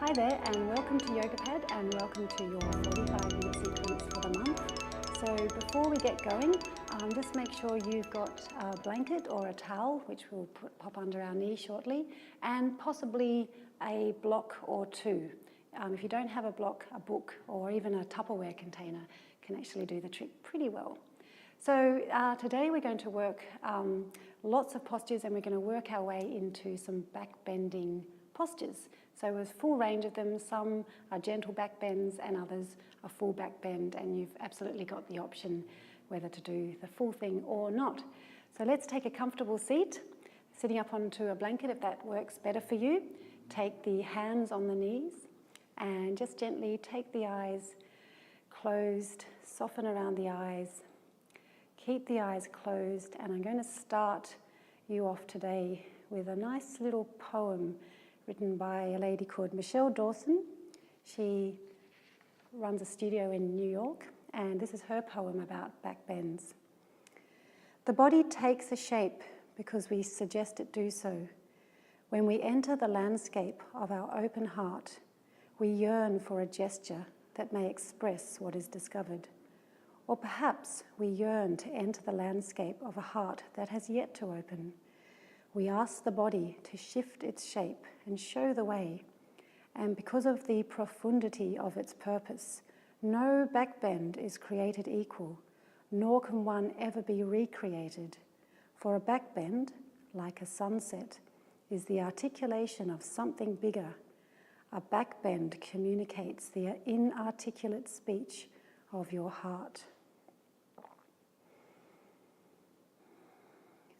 Hi there and welcome to YogaPad and welcome to your 45-minute sequence for the month. So before we get going, just make sure you've got a blanket or a towel, which we'll pop under our knee shortly, and possibly a block or two. If you don't have a block, a book or even a Tupperware container can actually do the trick pretty well. So today we're going to work lots of postures and we're going to work our way into some back bending postures. So there's a full range of them. Some are gentle back bends and others are full back bend, and you've absolutely got the option whether to do the full thing or not. So let's take a comfortable seat, sitting up onto a blanket if that works better for you. Take the hands on the knees and just gently take the eyes closed, soften around the eyes. Keep the eyes closed, and I'm going to start you off today with a nice little poem written by a lady called Michelle Dawson. She runs a studio in New York, and this is her poem about back bends. The body takes a shape because we suggest it do so. When we enter the landscape of our open heart, we yearn for a gesture that may express what is discovered. Or perhaps we yearn to enter the landscape of a heart that has yet to open. We ask the body to shift its shape and show the way. And because of the profundity of its purpose, no backbend is created equal, nor can one ever be recreated. For a backbend, like a sunset, is the articulation of something bigger. A backbend communicates the inarticulate speech of your heart.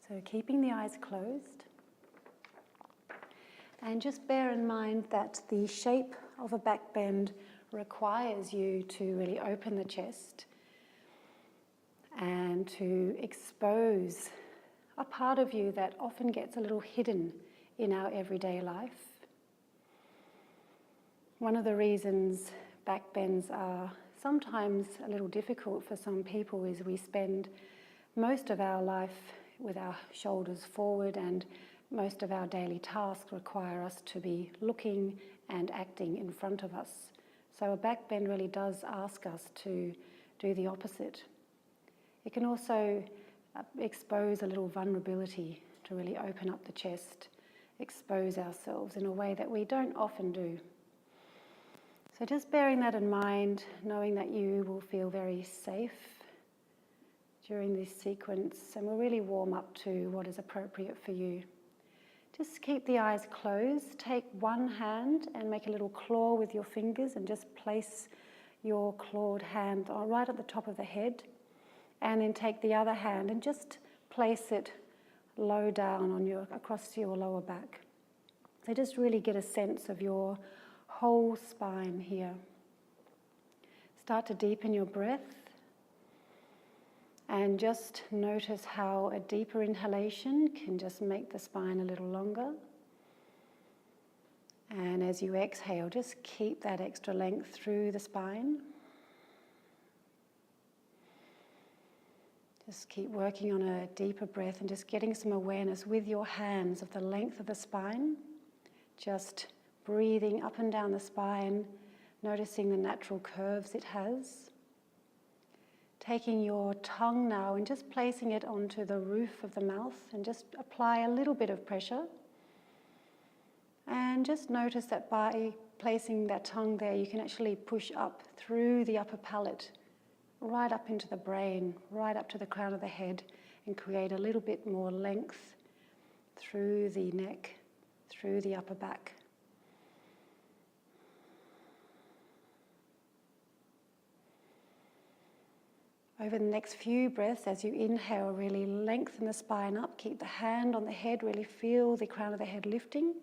So keeping the eyes closed, and just bear in mind that the shape of a back bend requires you to really open the chest and to expose a part of you that often gets a little hidden in our everyday life. One of the reasons back bends are sometimes a little difficult for some people is we spend most of our life with our shoulders forward, and most of our daily tasks require us to be looking and acting in front of us. So a back bend really does ask us to do the opposite. It can also expose a little vulnerability, to really open up the chest, expose ourselves in a way that we don't often do. So just bearing that in mind, knowing that you will feel very safe during this sequence, and we'll really warm up to what is appropriate for you. Just keep the eyes closed. Take one hand and make a little claw with your fingers and just place your clawed hand right at the top of the head. And then take the other hand and just place it low down on across your lower back. So just really get a sense of your whole spine here. Start to deepen your breath. And just notice how a deeper inhalation can just make the spine a little longer. And as you exhale, just keep that extra length through the spine. Just keep working on a deeper breath and just getting some awareness with your hands of the length of the spine. Just breathing up and down the spine, noticing the natural curves it has. Taking your tongue now and just placing it onto the roof of the mouth and just apply a little bit of pressure. And just notice that by placing that tongue there, you can actually push up through the upper palate, right up into the brain, right up to the crown of the head, and create a little bit more length through the neck, through the upper back. Over the next few breaths, as you inhale, really lengthen the spine up. Keep the hand on the head, really feel the crown of the head lifting.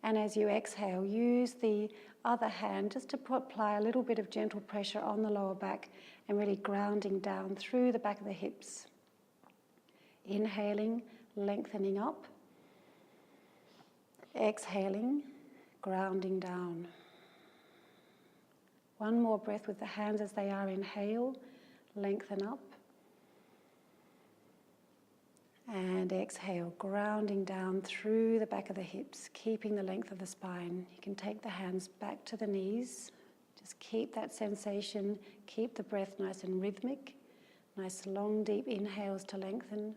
And as you exhale, use the other hand just to apply a little bit of gentle pressure on the lower back and really grounding down through the back of the hips. Inhaling, lengthening up. Exhaling, grounding down. One more breath with the hands as they are. Inhale. Lengthen up. And exhale, grounding down through the back of the hips, keeping the length of the spine. You can take the hands back to the knees. Just keep that sensation, keep the breath nice and rhythmic. Nice long deep inhales to lengthen.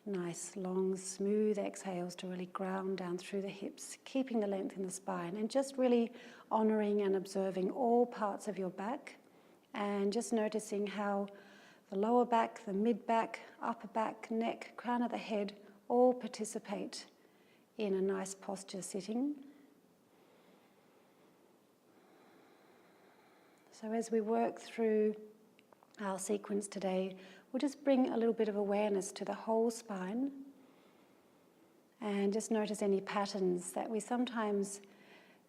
Nice long smooth exhales to really ground down through the hips, keeping the length in the spine, and just really honoring and observing all parts of your back, and just noticing how the lower back, the mid back, upper back, neck, crown of the head all participate in a nice posture sitting. So as we work through our sequence today, we'll just bring a little bit of awareness to the whole spine and just notice any patterns that we sometimes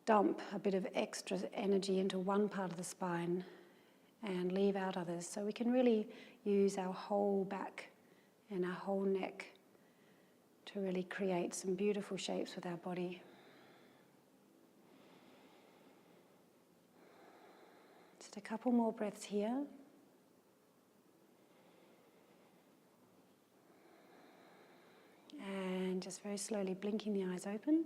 dump a bit of extra energy into one part of the spine and leave out others. So we can really use our whole back and our whole neck to really create some beautiful shapes with our body. Just a couple more breaths here. And just very slowly blinking the eyes open.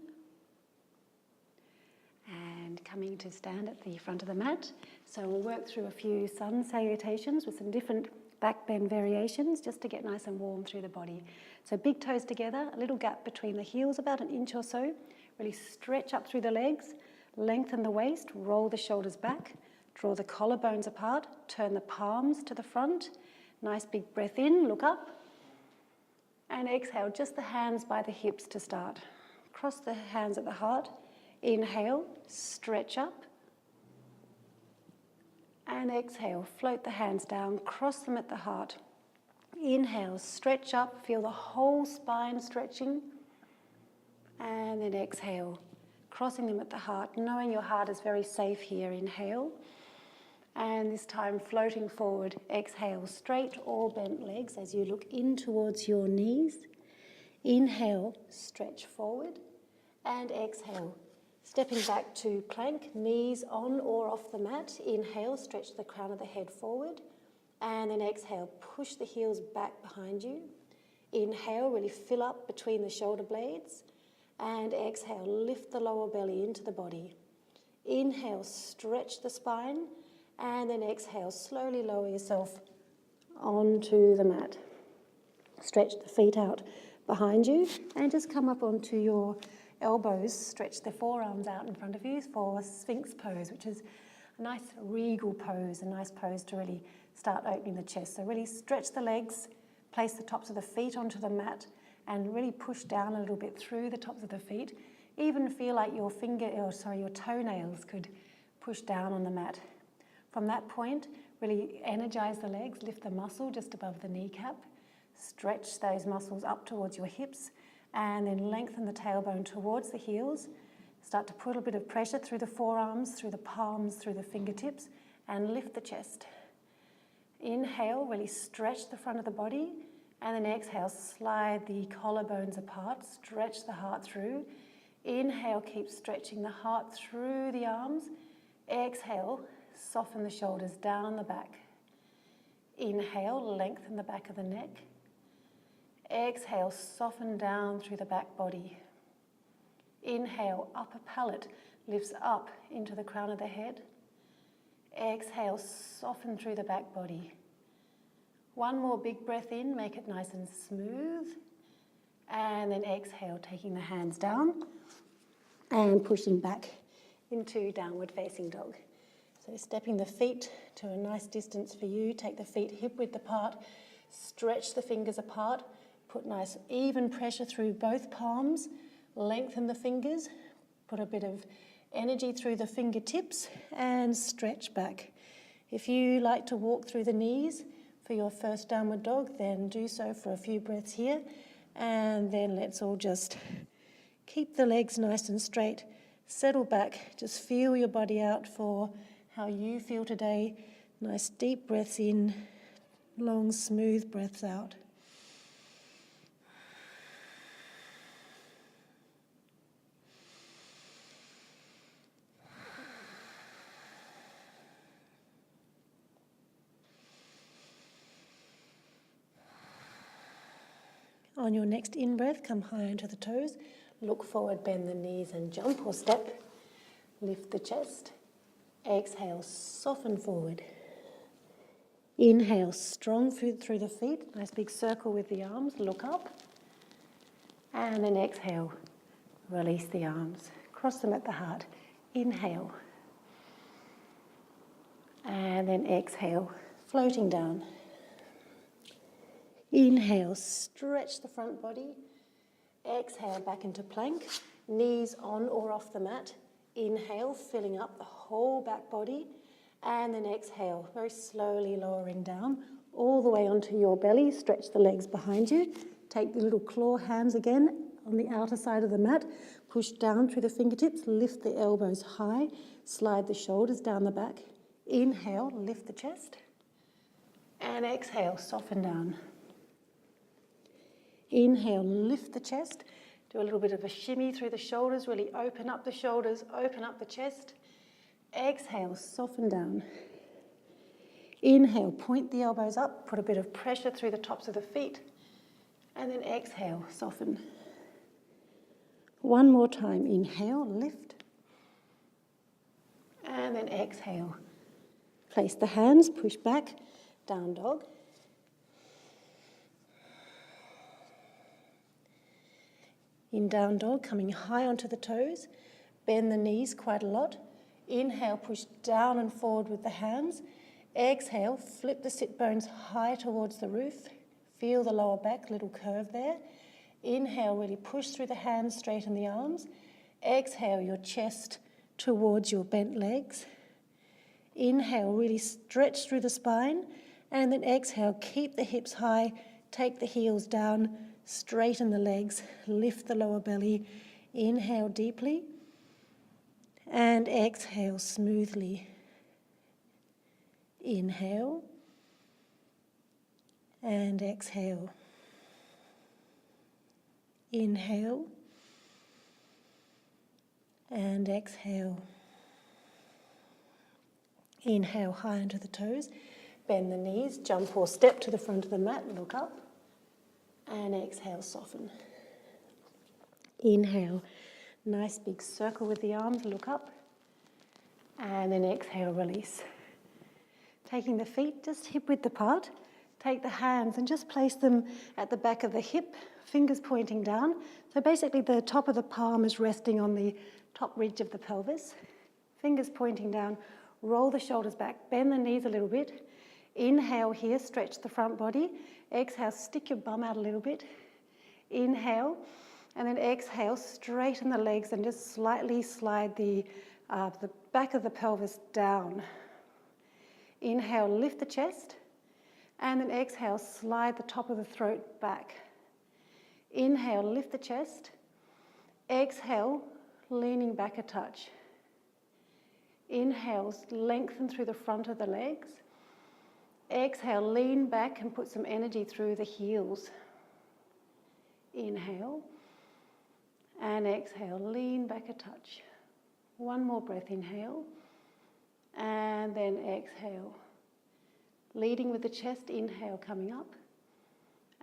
And coming to stand at the front of the mat. So we'll work through a few sun salutations with some different back bend variations just to get nice and warm through the body. So big toes together, a little gap between the heels, about an inch or so. Really stretch up through the legs, lengthen the waist, roll the shoulders back, draw the collarbones apart, turn the palms to the front. Nice big breath in, look up. And exhale, just the hands by the hips to start. Cross the hands at the heart. Inhale, stretch up. And exhale, float the hands down, cross them at the heart. Inhale, stretch up, feel the whole spine stretching. And then exhale, crossing them at the heart, knowing your heart is very safe here. Inhale. And this time floating forward, exhale, straight or bent legs as you look in towards your knees. Inhale, stretch forward. And exhale, stepping back to plank, knees on or off the mat. Inhale, stretch the crown of the head forward. And then exhale, push the heels back behind you. Inhale, really fill up between the shoulder blades. And exhale, lift the lower belly into the body. Inhale, stretch the spine. And then exhale, slowly lower yourself onto the mat. Stretch the feet out behind you and just come up onto your elbows. Stretch the forearms out in front of you for Sphinx pose, which is a nice regal pose, a nice pose to really start opening the chest. So really stretch the legs, place the tops of the feet onto the mat and really push down a little bit through the tops of the feet. Even feel like your toenails could push down on the mat. From that point, really energize the legs, lift the muscle just above the kneecap, stretch those muscles up towards your hips, and then lengthen the tailbone towards the heels. Start to put a bit of pressure through the forearms, through the palms, through the fingertips, and lift the chest. Inhale, really stretch the front of the body, and then exhale, slide the collarbones apart, stretch the heart through. Inhale, keep stretching the heart through the arms. Exhale, soften the shoulders down the back. Inhale, lengthen the back of the neck. Exhale, soften down through the back body. Inhale, upper palate lifts up into the crown of the head. Exhale, soften through the back body. One more big breath in, make it nice and smooth. And then exhale, taking the hands down and pushing back into downward facing dog. So stepping the feet to a nice distance for you. Take the feet hip width apart. Stretch the fingers apart. Put nice even pressure through both palms. Lengthen the fingers. Put a bit of energy through the fingertips and stretch back. If you like to walk through the knees for your first downward dog, then do so for a few breaths here. And then let's all just keep the legs nice and straight. Settle back. Just feel your body out for how you feel today. Nice deep breaths in, long smooth breaths out. On your next in-breath, come high onto the toes. Look forward, bend the knees and jump or step. Lift the chest. Exhale, soften forward. Inhale, strong through the feet. Nice big circle with the arms. Look up. And then exhale, release the arms. Cross them at the heart. Inhale. And then exhale, floating down. Inhale, stretch the front body. Exhale, back into plank. Knees on or off the mat. Inhale, filling up the whole back body. And then exhale, very slowly lowering down all the way onto your belly. Stretch the legs behind you. Take the little claw hands again on the outer side of the mat. Push down through the fingertips. Lift the elbows high. Slide the shoulders down the back. Inhale, lift the chest. And exhale, soften down. Inhale, lift the chest. Do a little bit of a shimmy through the shoulders. Really open up the shoulders, open up the chest. Exhale, soften down. Inhale, point the elbows up. Put a bit of pressure through the tops of the feet. And then exhale, soften. One more time. Inhale, lift. And then exhale. Place the hands, push back, down dog. In down dog, coming high onto the toes. Bend the knees quite a lot. Inhale, push down and forward with the hands. Exhale, flip the sit bones high towards the roof. Feel the lower back, little curve there. Inhale, really push through the hands, straighten the arms. Exhale, your chest towards your bent legs. Inhale, really stretch through the spine. And then exhale, keep the hips high, take the heels down, straighten the legs, lift the lower belly. Inhale deeply. And exhale smoothly. Inhale. And exhale. Inhale. And exhale. Inhale high onto the toes. Bend the knees, jump or step to the front of the mat, look up. And exhale, soften. Inhale, nice big circle with the arms, look up. And then exhale, release. Taking the feet just hip width apart. Take the hands and just place them at the back of the hip, fingers pointing down. So basically the top of the palm is resting on the top ridge of the pelvis. Fingers pointing down, roll the shoulders back, bend the knees a little bit. Inhale here, stretch the front body. Exhale, stick your bum out a little bit. Inhale, and then exhale, straighten the legs and just slightly slide the back of the pelvis down. Inhale, lift the chest. And then exhale, slide the top of the throat back. Inhale, lift the chest. Exhale, leaning back a touch. Inhale, lengthen through the front of the legs. Exhale, lean back and put some energy through the heels. Inhale. And exhale, lean back a touch. One more breath, inhale. And then exhale. Leading with the chest, inhale, coming up.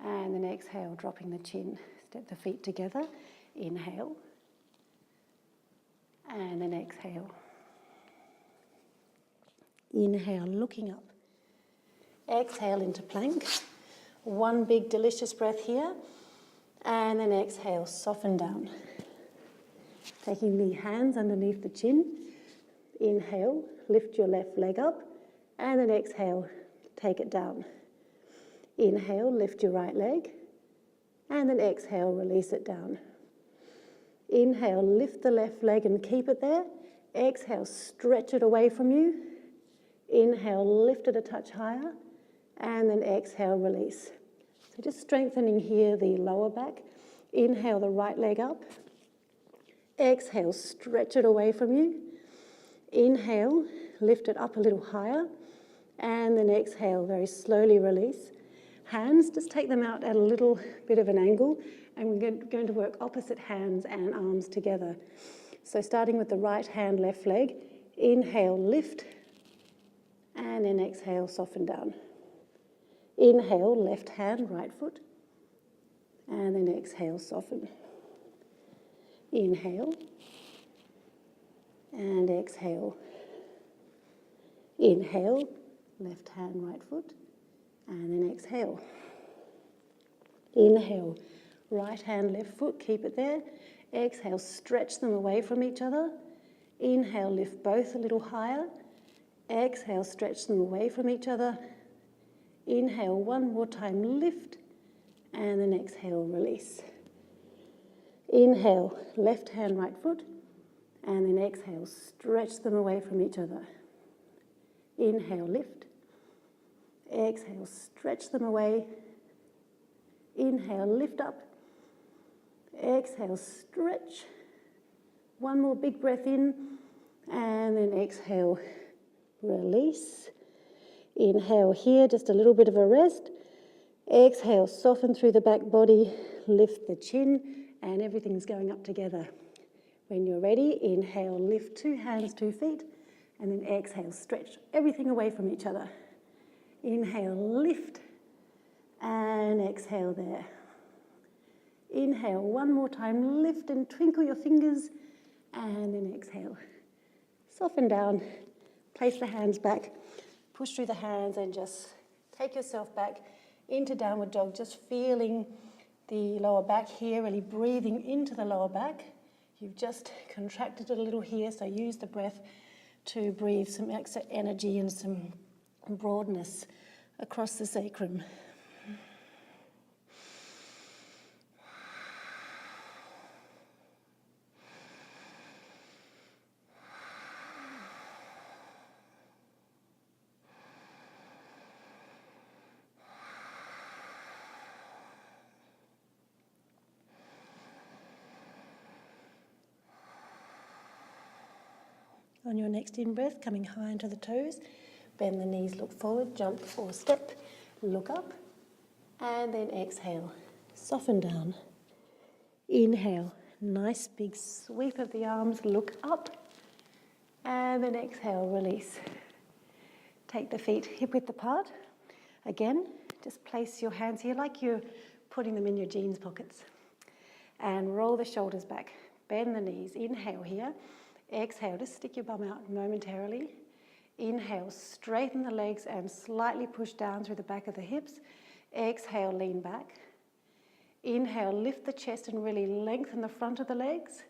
And then exhale, dropping the chin. Step the feet together. Inhale. And then exhale. Inhale, looking up. Exhale into plank. One big delicious breath here. And then exhale, soften down. Taking the hands underneath the chin. Inhale, lift your left leg up. And then exhale, take it down. Inhale, lift your right leg. And then exhale, release it down. Inhale, lift the left leg and keep it there. Exhale, stretch it away from you. Inhale, lift it a touch higher. And then exhale, release. So just strengthening here the lower back. Inhale the right leg up. Exhale, stretch it away from you. Inhale, lift it up a little higher. And then exhale, very slowly release. Hands, just take them out at a little bit of an angle. And we're going to work opposite hands and arms together. So starting with the right hand, left leg. Inhale, lift. And then exhale, soften down. Inhale, left hand, right foot. And then exhale, soften. Inhale. And exhale. Inhale, left hand, right foot. And then exhale. Inhale, right hand, left foot, keep it there. Exhale, stretch them away from each other. Inhale, lift both a little higher. Exhale, stretch them away from each other. Inhale, one more time, lift. And then exhale, release. Inhale, left hand, right foot. And then exhale, stretch them away from each other. Inhale, lift. Exhale, stretch them away. Inhale, lift up. Exhale, stretch. One more big breath in. And then exhale, release. Inhale here, just a little bit of a rest. Exhale, soften through the back body, lift the chin, and everything's going up together. When you're ready, inhale, lift 2 hands, 2 feet, and then exhale, stretch everything away from each other. Inhale, lift, and exhale there. Inhale, one more time, lift and twinkle your fingers, and then exhale. Soften down, place the hands back, push through the hands, and just take yourself back into downward dog, just feeling the lower back here, really breathing into the lower back. You've just contracted it a little here, so use the breath to breathe some extra energy and some broadness across the sacrum. On your next in-breath, coming high into the toes, bend the knees, look forward, jump or step, look up, and then exhale, soften down. Inhale, nice big sweep of the arms, look up, and then exhale, release. Take the feet hip-width apart. Again, just place your hands here like you're putting them in your jeans pockets. And roll the shoulders back, bend the knees, inhale here. Exhale, just stick your bum out momentarily. Inhale, straighten the legs and slightly push down through the back of the hips. Exhale, lean back. Inhale, lift the chest and really lengthen the front of the legs.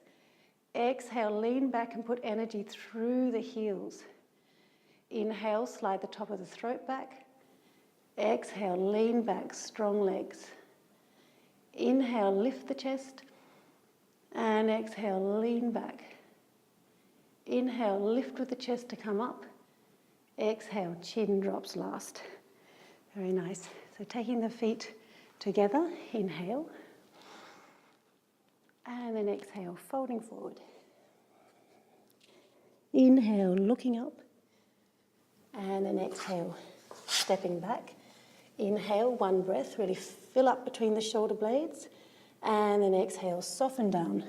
Exhale, lean back and put energy through the heels. Inhale, slide the top of the throat back. Exhale, lean back, strong legs. Inhale, lift the chest. And exhale, lean back. Inhale, lift with the chest to come up. Exhale, chin drops last. Very nice. So taking the feet together, inhale. And then exhale, folding forward. Inhale, looking up. And then exhale, stepping back. Inhale, one breath, really fill up between the shoulder blades. And then exhale, soften down.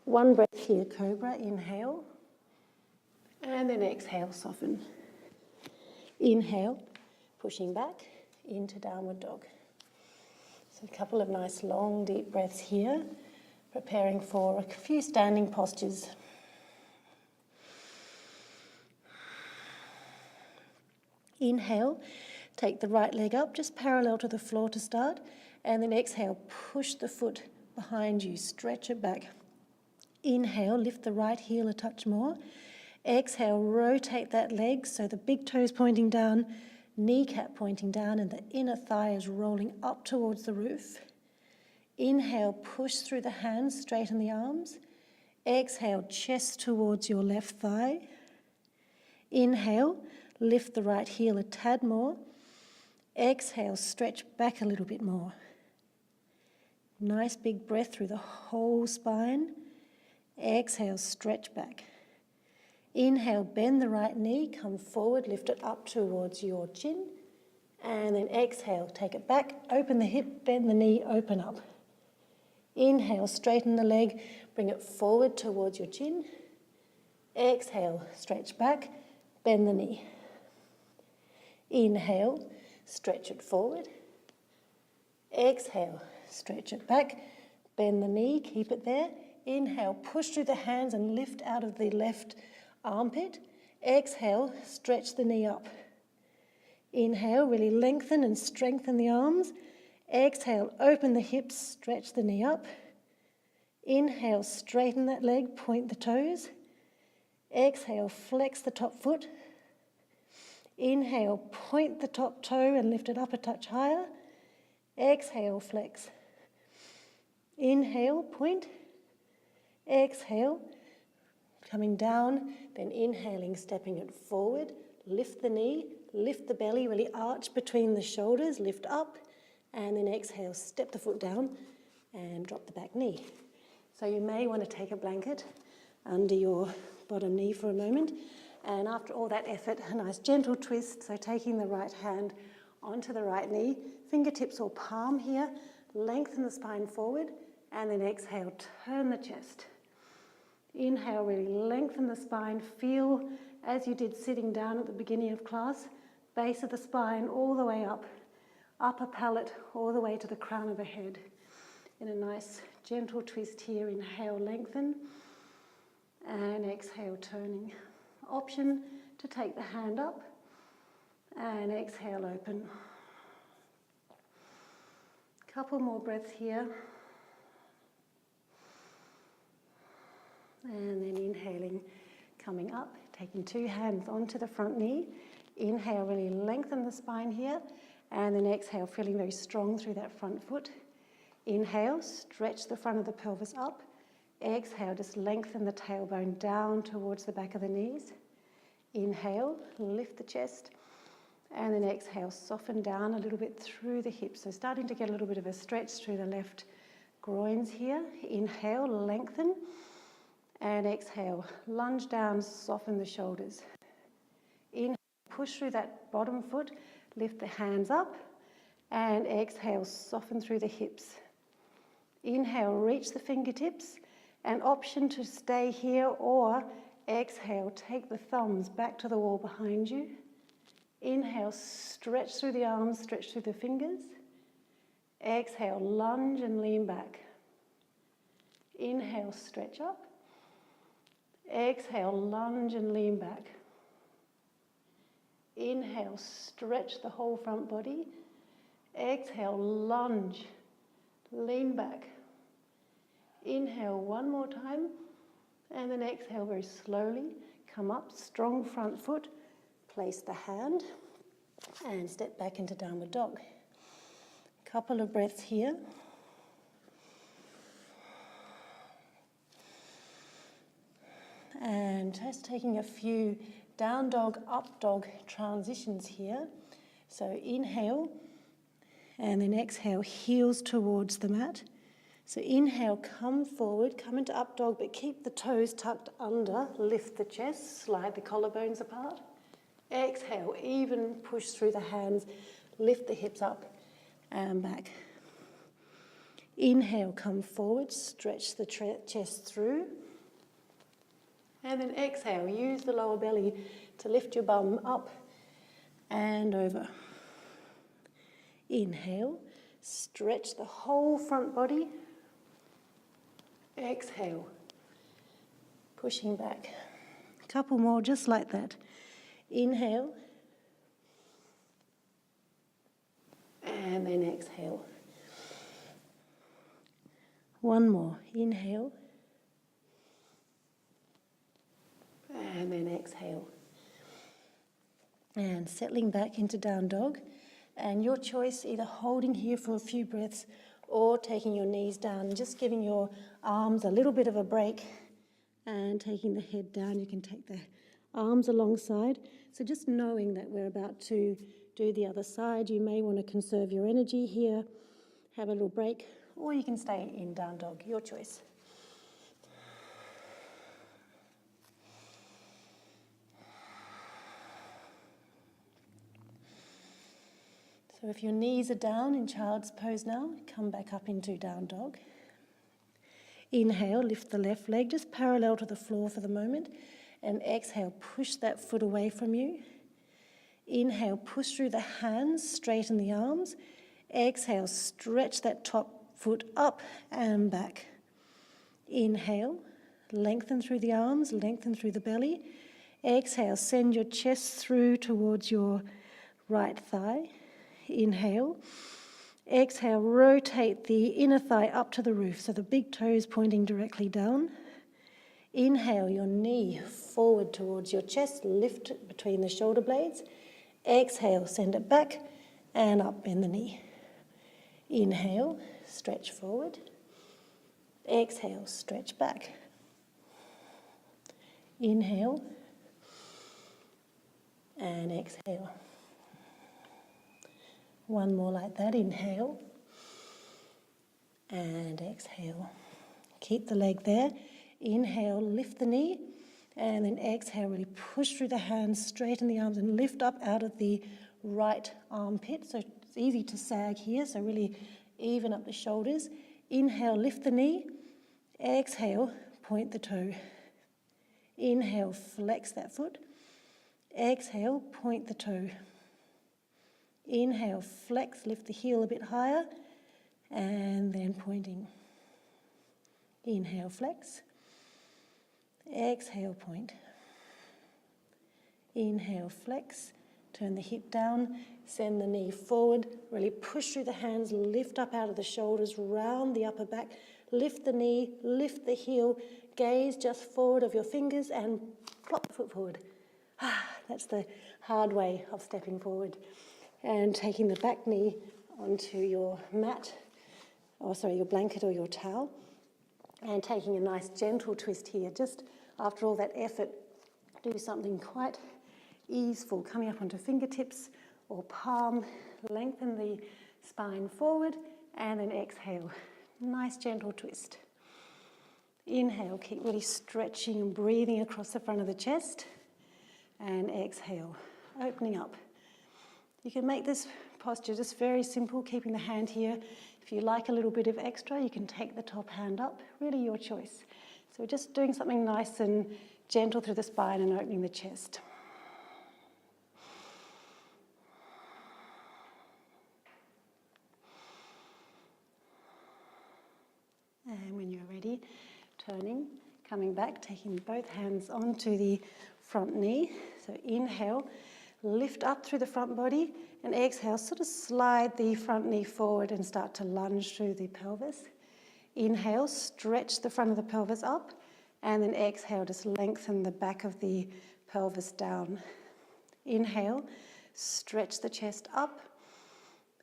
One breath here, cobra, inhale. And then exhale, soften. Inhale, pushing back into downward dog. So a couple of nice long deep breaths here, preparing for a few standing postures. Inhale, take the right leg up, just parallel to the floor to start. And then exhale, push the foot behind you, stretch it back. Inhale, lift the right heel a touch more. Exhale, rotate that leg so the big toes pointing down, kneecap pointing down, and the inner thigh is rolling up towards the roof. Inhale, push through the hands, straighten the arms. Exhale, chest towards your left thigh. Inhale, lift the right heel a tad more. Exhale, stretch back a little bit more. Nice big breath through the whole spine. Exhale, stretch back. Inhale, bend the right knee, come forward, lift it up towards your chin. And then exhale, take it back, open the hip, bend the knee, open up. Inhale, straighten the leg, bring it forward towards your chin. Exhale, stretch back, bend the knee. Inhale, stretch it forward. Exhale, stretch it back, bend the knee, keep it there. Inhale, push through the hands and lift out of the left armpit. Exhale, stretch the knee up. Inhale, really lengthen and strengthen the arms. Exhale, open the hips, stretch the knee up. Inhale, straighten that leg, point the toes. Exhale, flex the top foot. Inhale, point the top toe and lift it up a touch higher. Exhale, flex. Inhale, point. Exhale, coming down, then inhaling, stepping it forward. Lift the knee, lift the belly, really arch between the shoulders, lift up, and then exhale, step the foot down and drop the back knee. So you may want to take a blanket under your bottom knee for a moment, and after all that effort, a nice gentle twist, so taking the right hand onto the right knee, fingertips or palm here, lengthen the spine forward, and then exhale, turn the chest. Inhale, really lengthen the spine, feel as you did sitting down at the beginning of class, base of the spine all the way up, upper palate all the way to the crown of the head. In a nice gentle twist here, inhale, lengthen, and exhale, turning. Option to take the hand up, and exhale, open. Couple more breaths here. And then inhaling, coming up, taking two hands onto the front knee. Inhale, really lengthen the spine here. And then exhale, feeling very strong through that front foot. Inhale, stretch the front of the pelvis up. Exhale, just lengthen the tailbone down towards the back of the knees. Inhale, lift the chest. And then exhale, soften down a little bit through the hips. So starting to get a little bit of a stretch through the left groins here. Inhale, lengthen. And exhale, lunge down, soften the shoulders. Inhale, push through that bottom foot, lift the hands up, and exhale, soften through the hips. Inhale, reach the fingertips, and option to stay here, or exhale, take the thumbs back to the wall behind you. Inhale, stretch through the arms, stretch through the fingers. Exhale, lunge and lean back. Inhale, stretch up. Exhale, lunge and lean back. Inhale, stretch the whole front body. Exhale, lunge, lean back. Inhale one more time, and then exhale very slowly. Come up, strong front foot. Place the hand and step back into downward dog. Couple of breaths here. And just taking a few down dog, up dog transitions here. So inhale, and then exhale, heels towards the mat. So inhale, come forward, come into up dog, but keep the toes tucked under, lift the chest, slide the collarbones apart. Exhale, even push through the hands, lift the hips up and back. Inhale, come forward, stretch the chest through. And then exhale, use the lower belly to lift your bum up and over. Inhale, stretch the whole front body. Exhale, pushing back. A couple more just like that. Inhale, and then exhale. One more. Inhale, and then exhale. And settling back into down dog. And your choice, either holding here for a few breaths or taking your knees down and just giving your arms a little bit of a break and taking the head down. You can take the arms alongside. So just knowing that we're about to do the other side, you may want to conserve your energy here, have a little break, or you can stay in down dog, your choice. So if your knees are down in child's pose now, come back up into down dog. Inhale, lift the left leg just parallel to the floor for the moment. And exhale, push that foot away from you. Inhale, push through the hands, straighten the arms. Exhale, stretch that top foot up and back. Inhale, lengthen through the arms, lengthen through the belly. Exhale, send your chest through towards your right thigh. Inhale. Exhale, rotate the inner thigh up to the roof, so the big toes pointing directly down. Inhale, your knee forward towards your chest, lift it between the shoulder blades. Exhale, send it back and up, bend the knee. Inhale, stretch forward. Exhale, stretch back. Inhale and exhale. One more like that. Inhale and exhale. Keep the leg there. Inhale, lift the knee, and then exhale, really push through the hands, straighten the arms, and lift up out of the right armpit. So it's easy to sag here, so really even up the shoulders. Inhale, lift the knee. Exhale, point the toe. Inhale, flex that foot. Exhale, point the toe. Inhale, flex, lift the heel a bit higher, and then pointing. Inhale, flex. Exhale, point. Inhale, flex. Turn the hip down, send the knee forward. Really push through the hands, lift up out of the shoulders, round the upper back. Lift the knee, lift the heel, gaze just forward of your fingers and plop the foot forward. That's the hard way of stepping forward. And taking the back knee onto your mat, your blanket or your towel. And taking a nice gentle twist here. Just after all that effort, do something quite easeful. Coming up onto fingertips or palm. Lengthen the spine forward and then exhale. Nice gentle twist. Inhale, keep really stretching and breathing across the front of the chest. And exhale, opening up. You can make this posture just very simple, keeping the hand here. If you like a little bit of extra, you can take the top hand up, really your choice. So we're just doing something nice and gentle through the spine and opening the chest. And when you're ready, turning, coming back, taking both hands onto the front knee. So inhale, lift up through the front body, and exhale, sort of slide the front knee forward and start to lunge through the pelvis. Inhale, stretch the front of the pelvis up, and then exhale, just lengthen the back of the pelvis down. Inhale, stretch the chest up.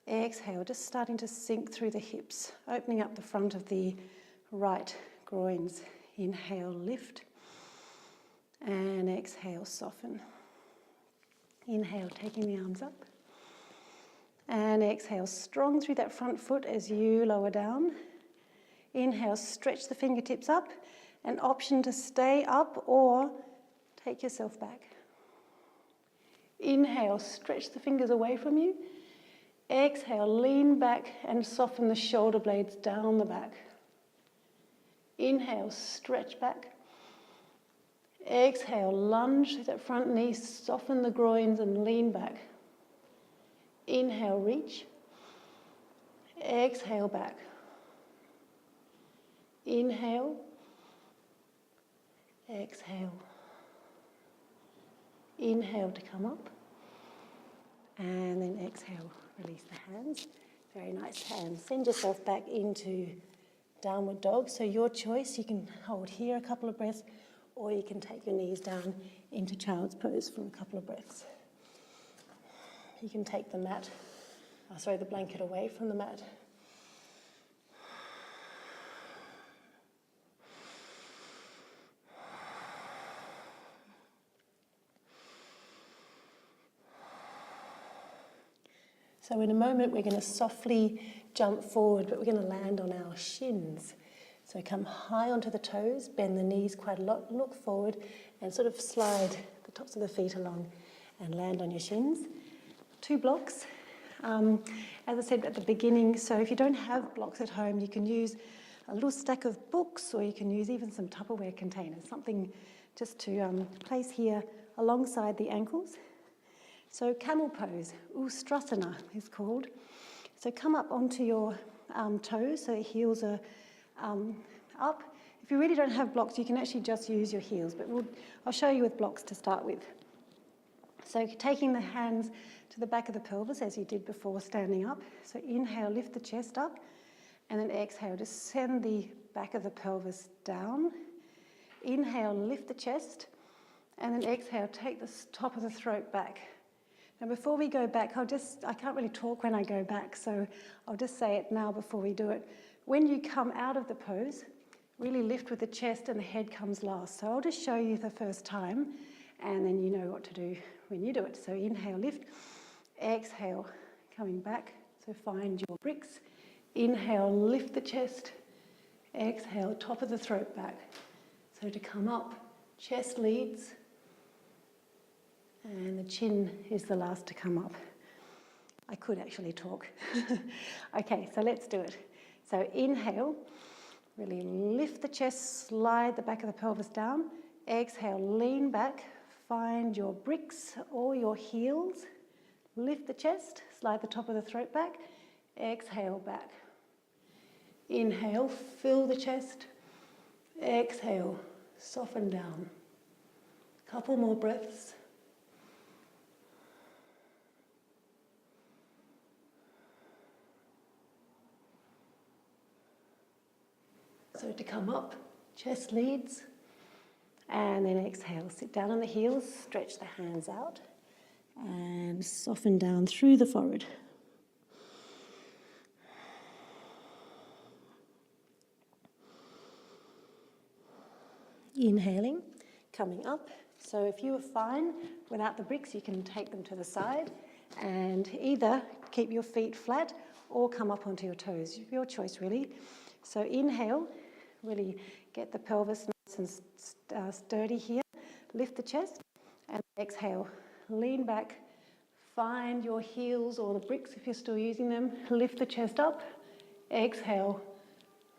Exhale, just starting to sink through the hips, opening up the front of the right groins. Inhale, lift, and exhale, soften. Inhale, taking the arms up. And exhale, strong through that front foot as you lower down. Inhale, stretch the fingertips up. An option to stay up or take yourself back. Inhale, stretch the fingers away from you. Exhale, lean back and soften the shoulder blades down the back. Inhale, stretch back. Exhale, lunge through that front knee, soften the groins and lean back. Inhale, reach. Exhale, back. Inhale. Exhale. Inhale to come up. And then exhale, release the hands. Very nice hands. Send yourself back into downward dog. So your choice, you can hold here a couple of breaths, or you can take your knees down into child's pose for a couple of breaths. You can take the blanket away from the mat. So in a moment we're going to softly jump forward, but we're going to land on our shins. So come high onto the toes, bend the knees quite a lot, look forward and sort of slide the tops of the feet along and land on your shins. 2 blocks. As I said at the beginning, so if you don't have blocks at home, you can use a little stack of books, or you can use even some Tupperware containers, something just to place here alongside the ankles. So camel pose, Ustrasana is called. So come up onto your toes, so the heels are up. If you really don't have blocks, you can actually just use your heels, but I'll show you with blocks to start with. So taking the hands to the back of the pelvis as you did before standing up. So inhale, lift the chest up, and then exhale, just send the back of the pelvis down. Inhale, lift the chest, and then exhale, take the top of the throat back. Now before we go back, I can't really talk when I go back, so I'll just say it now before we do it. When you come out of the pose, really lift with the chest and the head comes last. So I'll just show you the first time, and then you know what to do when you do it. So inhale, lift, exhale, coming back, so find your bricks. Inhale, lift the chest, exhale, top of the throat back. So to come up, chest leads, and the chin is the last to come up. I could actually talk. Okay, so let's do it. So inhale, really lift the chest, slide the back of the pelvis down. Exhale, lean back, find your bricks or your heels. Lift the chest, slide the top of the throat back. Exhale, back. Inhale, fill the chest. Exhale, soften down. Couple more breaths. So to come up, chest leads, and then exhale. Sit down on the heels, stretch the hands out, and soften down through the forehead. Inhaling, coming up. So if you are fine without the bricks, you can take them to the side and either keep your feet flat or come up onto your toes. Your choice, really. So inhale, really get the pelvis nice and sturdy here. Lift the chest and exhale. Lean back, find your heels or the bricks if you're still using them. Lift the chest up, exhale,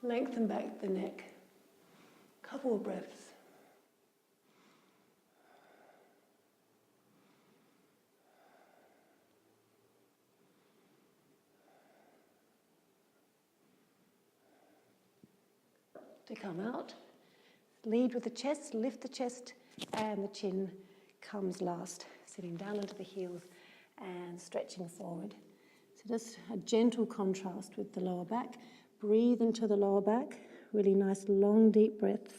lengthen back the neck. Couple of breaths. To come out, lead with the chest, lift the chest, and the chin comes last. Sitting down into the heels and stretching forward. So just a gentle contrast with the lower back. Breathe into the lower back. Really nice long deep breaths.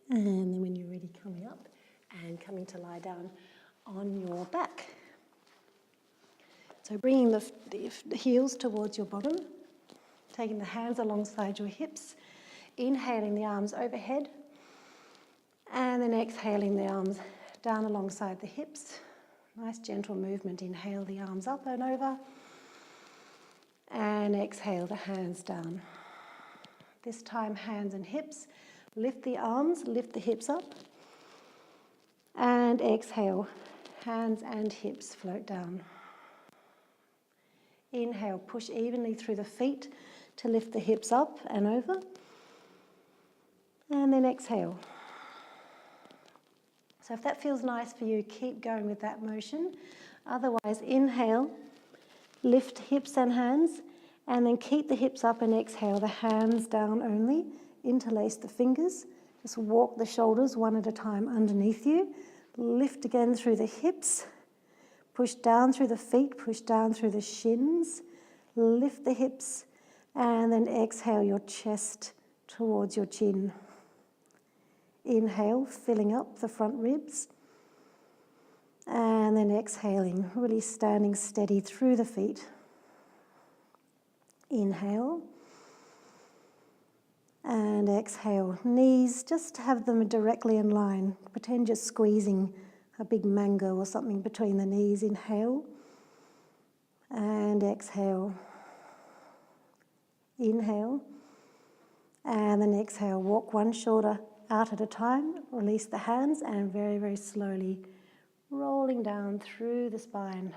And then when you're ready, coming up and coming to lie down on your back. So bringing the heels towards your bottom, taking the hands alongside your hips, inhaling the arms overhead, and then exhaling the arms down alongside the hips. Nice gentle movement. Inhale the arms up and over, and exhale the hands down. This time hands and hips. Lift the arms, lift the hips up, and exhale, hands and hips float down. Inhale, push evenly through the feet to lift the hips up and over, and then exhale. So if that feels nice for you, keep going with that motion. Otherwise, inhale, lift hips and hands, and then keep the hips up and exhale, the hands down only. Interlace the fingers, just walk the shoulders one at a time underneath you. Lift again through the hips, push down through the feet, push down through the shins. Lift the hips and then exhale your chest towards your chin. Inhale, filling up the front ribs. And then exhaling, really standing steady through the feet. Inhale. And exhale. Knees, just have them directly in line. Pretend you're squeezing a big mango or something between the knees. Inhale. And exhale. Inhale. And then exhale. Walk one shoulder out at a time. Release the hands and very, very slowly rolling down through the spine.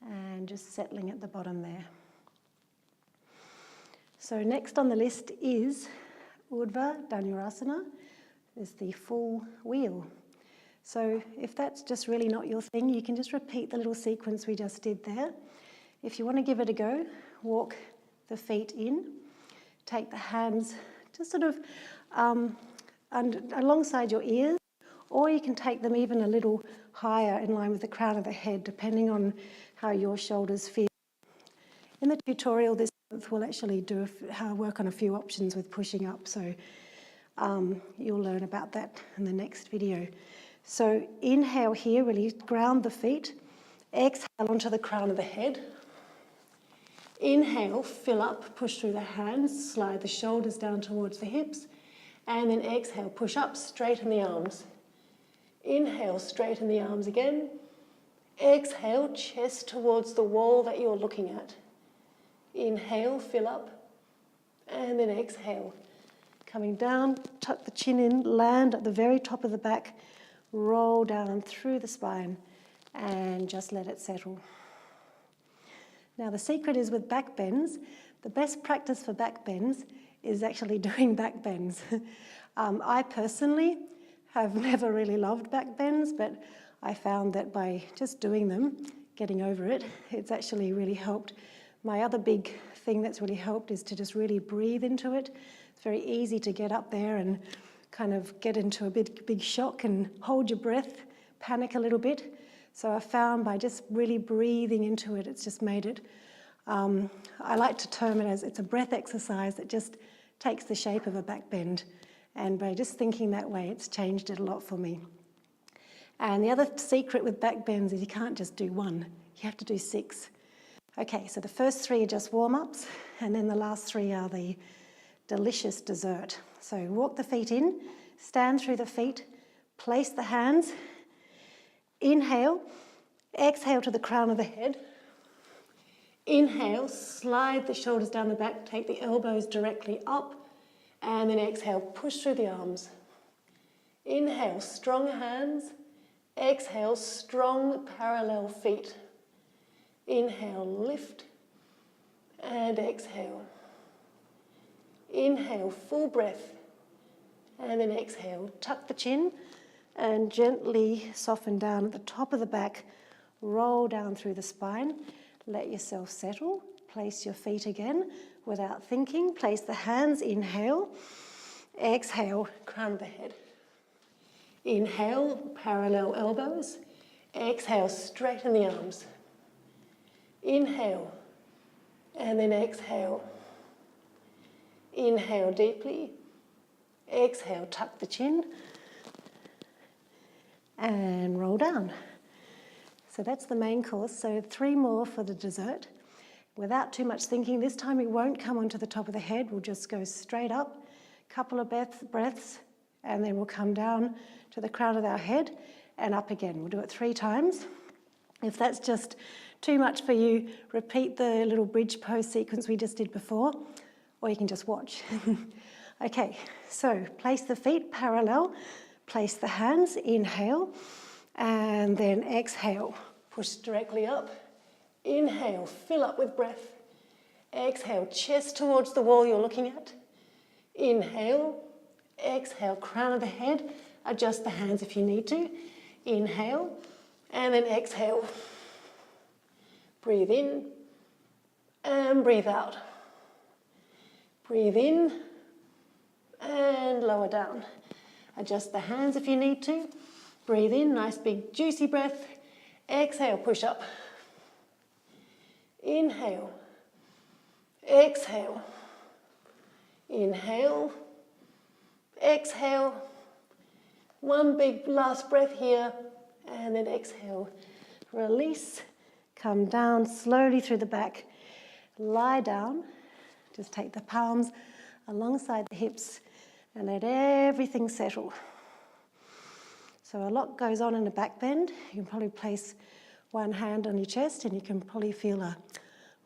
And just settling at the bottom there. So next on the list is Urdhva Dhanurasana, is the full wheel. So if that's just really not your thing, you can just repeat the little sequence we just did there. If you want to give it a go, walk the feet in, take the hands just sort of alongside your ears, or you can take them even a little higher in line with the crown of the head, depending on how your shoulders feel. In the tutorial this month, we'll actually work on a few options with pushing up, so you'll learn about that in the next video. So inhale here, really ground the feet. Exhale onto the crown of the head. Inhale, fill up, push through the hands, slide the shoulders down towards the hips, and then exhale, push up, straighten the arms. Inhale, straighten the arms again. Exhale, chest towards the wall that you're looking at. Inhale, fill up, and then exhale. Coming down, tuck the chin in, land at the very top of the back, roll down through the spine, and just let it settle. Now the secret is with back bends, the best practice for back bends is actually doing back bends. I personally have never really loved back bends, but I found that by just doing them, getting over it, it's actually really helped. My other big thing that's really helped is to just really breathe into it. It's very easy to get up there and kind of get into a big shock and hold your breath, panic a little bit. So I found by just really breathing into it, it's just made it, I like to term it as it's a breath exercise that just takes the shape of a back bend. And by just thinking that way, it's changed it a lot for me. And the other secret with back bends is you can't just do one, you have to do 6. Okay, so the first 3 are just warm-ups, and then the last 3 are the delicious dessert. So walk the feet in, stand through the feet, place the hands, inhale, exhale to the crown of the head. Inhale, slide the shoulders down the back, take the elbows directly up, and then exhale, push through the arms. Inhale, strong hands. Exhale, strong parallel feet. Inhale, lift, and exhale. Inhale, full breath, and then exhale. Tuck the chin and gently soften down at the top of the back, roll down through the spine, let yourself settle, place your feet again without thinking, place the hands, inhale, exhale, crown of the head. Inhale, parallel elbows, exhale, straighten the arms. Inhale, and then exhale. Inhale deeply, exhale, tuck the chin, and roll down. So that's the main course, so 3 more for the dessert. Without too much thinking, this time we won't come onto the top of the head, we'll just go straight up, couple of breaths, and then we'll come down to the crown of our head and up again. We'll do it 3 times. If that's just too much for you, repeat the little bridge pose sequence we just did before, or you can just watch. Okay, so place the feet parallel, place the hands, inhale, and then exhale. Push directly up. Inhale, fill up with breath. Exhale, chest towards the wall you're looking at. Inhale, exhale, crown of the head. Adjust the hands if you need to. Inhale, and then exhale. Breathe in, and breathe out. Breathe in, and lower down. Adjust the hands if you need to. Breathe in, nice big juicy breath. Exhale, push up. Inhale, exhale, inhale, exhale. One big last breath here, and then exhale. Release, come down slowly through the back. Lie down, just take the palms alongside the hips and let everything settle. So a lot goes on in a back bend. You can probably place one hand on your chest and you can probably feel a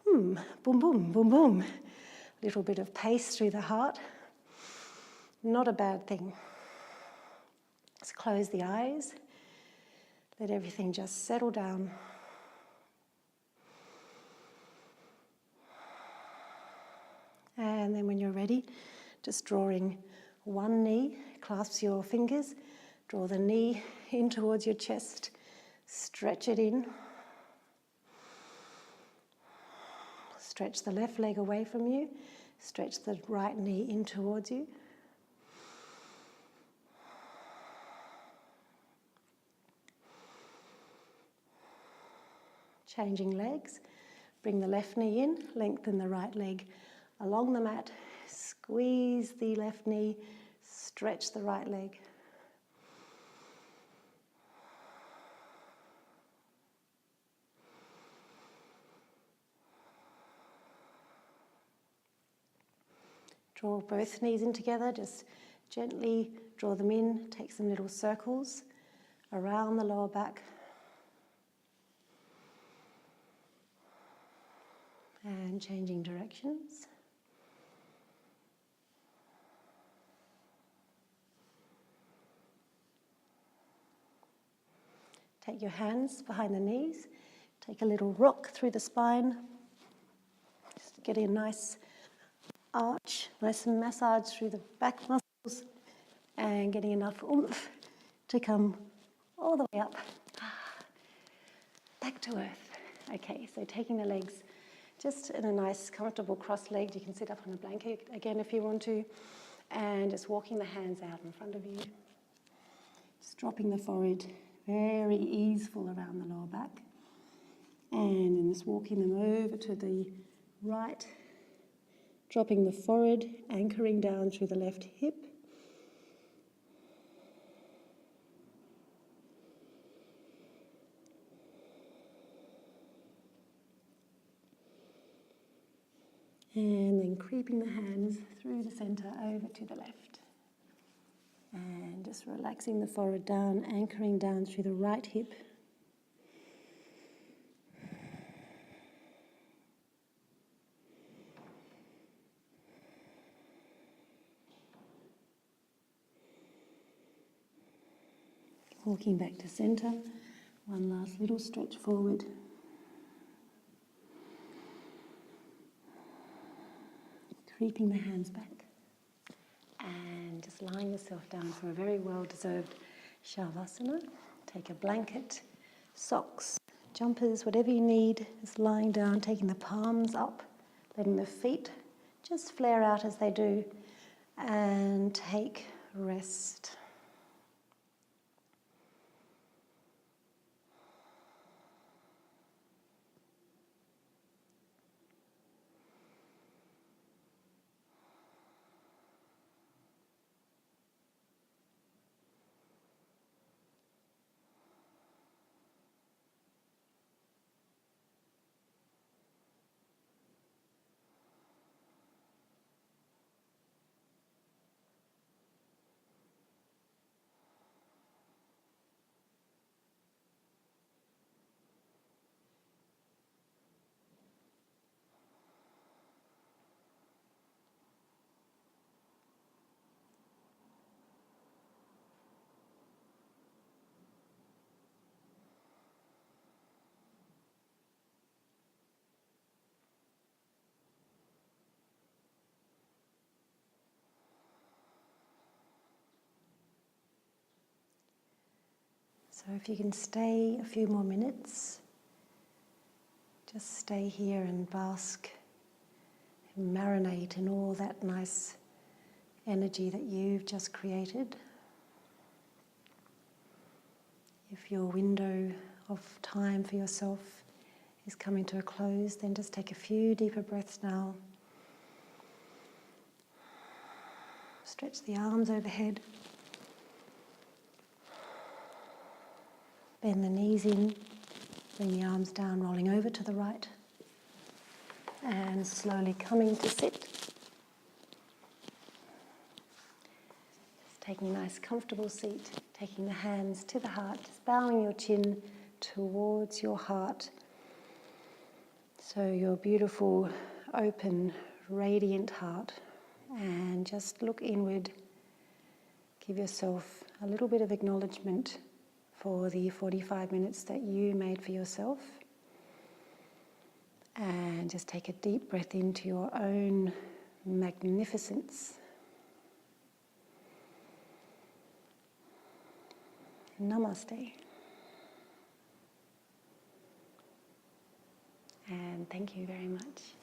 boom, boom, boom, boom. A little bit of pace through the heart. Not a bad thing. Just close the eyes. Let everything just settle down. And already. Just drawing one knee, clasp your fingers, draw the knee in towards your chest, stretch it in. Stretch the left leg away from you, stretch the right knee in towards you. Changing legs, bring the left knee in, lengthen the right leg along the mat, squeeze the left knee, stretch the right leg. Draw both knees in together, just gently draw them in, take some little circles around the lower back. And changing directions. Take your hands behind the knees, take a little rock through the spine, just getting a nice arch, nice massage through the back muscles, and getting enough oomph to come all the way up, back to earth. Okay, so taking the legs just in a nice, comfortable cross-legged. You can sit up on a blanket again if you want to, and just walking the hands out in front of you. Just dropping the forehead, very easeful around the lower back, and then just walking them over to the right, dropping the forehead, anchoring down through the left hip. And then creeping the hands through the center over to the left. And just relaxing the forehead down, anchoring down through the right hip. Walking back to center. One last little stretch forward. Creeping the hands back and just lying yourself down for a very well-deserved Shavasana. Take a blanket, socks, jumpers, whatever you need. Just lying down, taking the palms up, letting the feet just flare out as they do, and take rest. So if you can stay a few more minutes, just stay here and bask and marinate in all that nice energy that you've just created. If your window of time for yourself is coming to a close, then just take a few deeper breaths now. Stretch the arms overhead. Bend the knees in, bring the arms down, rolling over to the right, and slowly coming to sit. Just taking a nice comfortable seat, taking the hands to the heart, just bowing your chin towards your heart. So your beautiful, open, radiant heart, and just look inward. Give yourself a little bit of acknowledgement for the 45 minutes that you made for yourself. And just take a deep breath into your own magnificence. Namaste. And thank you very much.